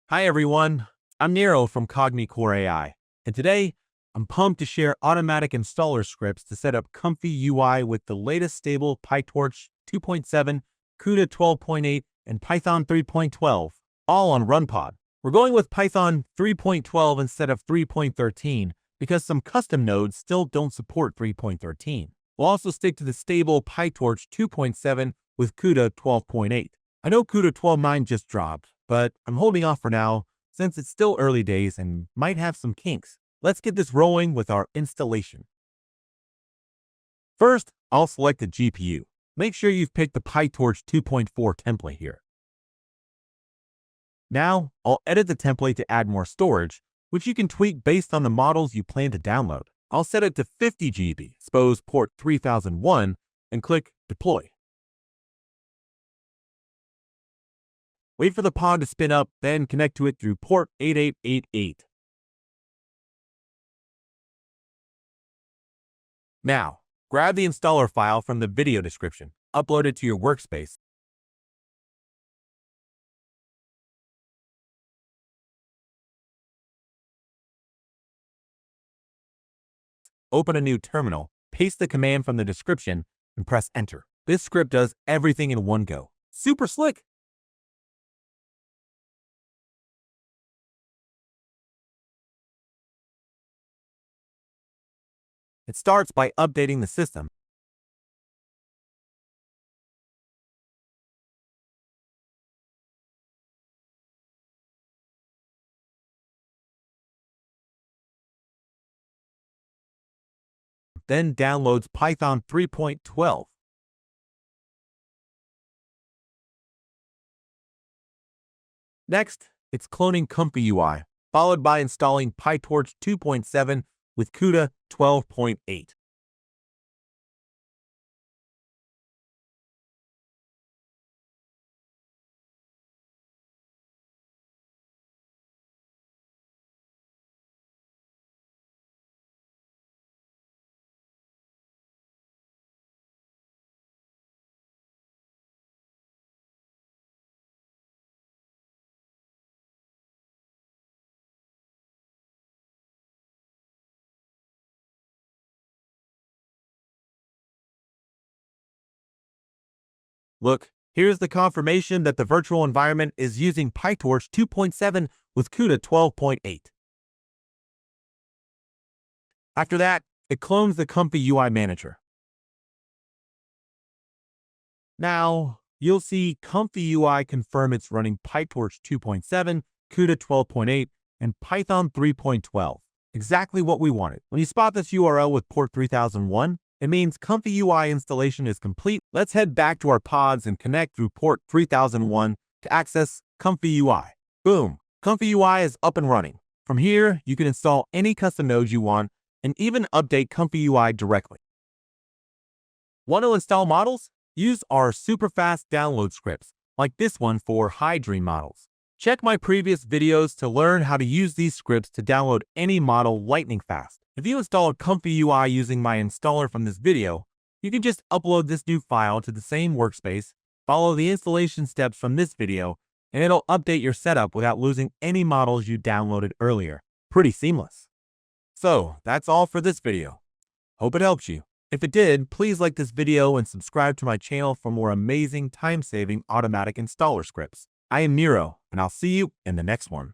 Hi everyone, I'm Nero from CogniCore AI, and today I'm pumped to share automatic installer scripts to set up comfyui with the latest stable Pytorch 2.7, CUDA 12.8, and Python 3.12, all on Runpod. We're going with Python 3.12 instead of 3.13 because some custom nodes still don't support 3.13. We'll also stick to the stable Pytorch 2.7 with CUDA 12.8. I know CUDA 12.9 just dropped, but I'm holding off for now since it's still early days and might have some kinks. Let's get this rolling with our installation. First, I'll select the GPU. Make sure you've picked the Pytorch 2.4 template here. Now, I'll edit the template to add more storage, which you can tweak based on the models you plan to download. I'll set it to 50 GB, suppose port 3001, and click Deploy. Wait for the pod to spin up, then connect to it through port 8888. Now, grab the installer file from the video description, upload it to your workspace, open a new terminal, paste the command from the description, and press enter. This script does everything in one go. Super slick! It starts by updating the system. Then downloads Python 3.12. Next, it's cloning comfyui, followed by installing Pytorch 2.7 with CUDA 12.8. Look, here's the confirmation that the virtual environment is using Pytorch 2.7 with CUDA 12.8. After that, it clones the comfyui manager. Now, you'll see comfyui confirm it's running Pytorch 2.7, CUDA 12.8, and Python 3.12. Exactly what we wanted. When you spot this URL with port 3001, it means comfyui installation is complete. Let's head back to our pods and connect through port 3001 to access comfyui. Boom! Comfyui is up and running. From here, you can install any custom nodes you want and even update comfyui directly. Want to install models? Use our super fast download scripts, like this one for high-dream models. Check my previous videos to learn how to use these scripts to download any model lightning fast. If you install comfyui using my installer from this video, you can just upload this new file to the same workspace, follow the installation steps from this video, and it'll update your setup without losing any models you downloaded earlier. Pretty seamless. So, that's all for this video. Hope it helped you. If it did, please like this video and subscribe to my channel for more amazing time-saving automatic installer scripts. I am Nero, and I'll see you in the next one.